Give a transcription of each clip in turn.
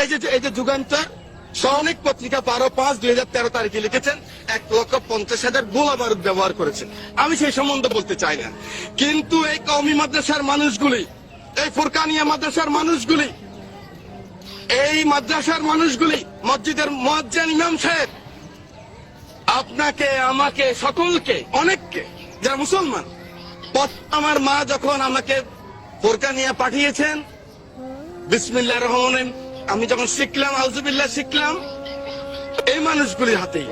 এই যে যুগান্তর সৈনিক পত্রিকা 12/5/2013 তারিখে লিখেছেন 1,50,000 গোলা বারুদ ব্যবহার করেছে। আমি সেই সম্বন্ধে বলতে চাই না, কিন্তু এই কওমি মাদ্রাসার মানুষগুলি, এই ফুরকানিয়া মাদ্রাসার মানুষগুলি, এই মাদ্রাসার মানুষগুলি, মসজিদের মুয়াজ্জিন ইমাম সাহেব, আপনাকে, আমাকে, সকলকে, অনেককে, যারা মুসলমান, আমার মা যখন আমাকে ফুরকানিয়া পাঠিয়েছেন, বিসমিল্লাহির রহমানির রহিম আমি যখন শিখলাম, আউযুবিল্লাহ শিখলাম, এই মানুষগুলির হাতেই।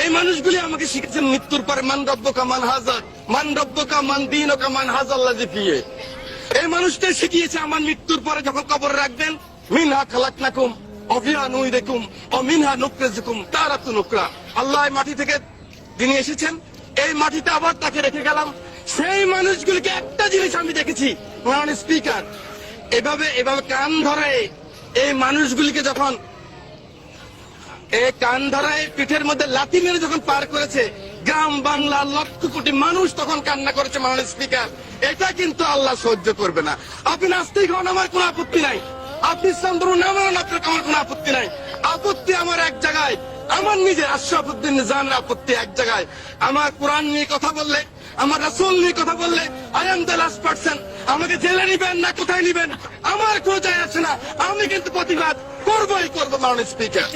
এই মানুষগুলি আমাকে শিখেছেন মৃত্যুর পরে মান রব্বুকা মান হাজার, মান রব্বুকা মান দীনুকা মান হাজাল্লাযী ফিয়ে। এই মানুষটাই শিখিয়েছে আমার মৃত্যুর পরে যখন কবরে রাখবেন, মিনহা খালাকনাকুম ওয়া ফিহা নুইদুকুম ওয়া মিনহা নুখরিজুকুম তারাতুন উখরা। আল্লাহ এই মাটি থেকে তিনি এসেছেন, এই মাটিতে আবার তাকে রেখে গেলাম। সেই মানুষগুলিকে একটা জিনিস আমি দেখেছি, মাননীয় স্পিকার, এভাবে কান ধরে এই মানুষগুলিকে যখন এই কান ধরায় পিঠের মধ্যে লাথি মেরে যখন পার করেছে, গ্রাম বাংলার লক্ষ কোটি মানুষ তখন কান্না করেছে। মাননীয় স্পিকার, এটা কিন্তু আল্লাহ সহ্য করবে না। আপনি নাস্তিক হন, আমার কোনো আপত্তি নাই। আপনি ইসলাম ধর্ম না মানেন, আপনার আমার কোনো আপত্তি নাই। আপত্তি আমার এক জায়গায়, আমার নিজের আশরাফুদ্দিন নিজামের আপত্তি এক জায়গায়। আমার কোরআন নিয়ে কথা বললে, আমার রাসূল নিয়ে কথা বললে, I am the last person. আমাকে জেলে নিবেন না কোথায় নিবেন আমার কোনো যায় আসে না, আমি কিন্তু প্রতিবাদ করবই করবো। মাননীয় স্পিকার।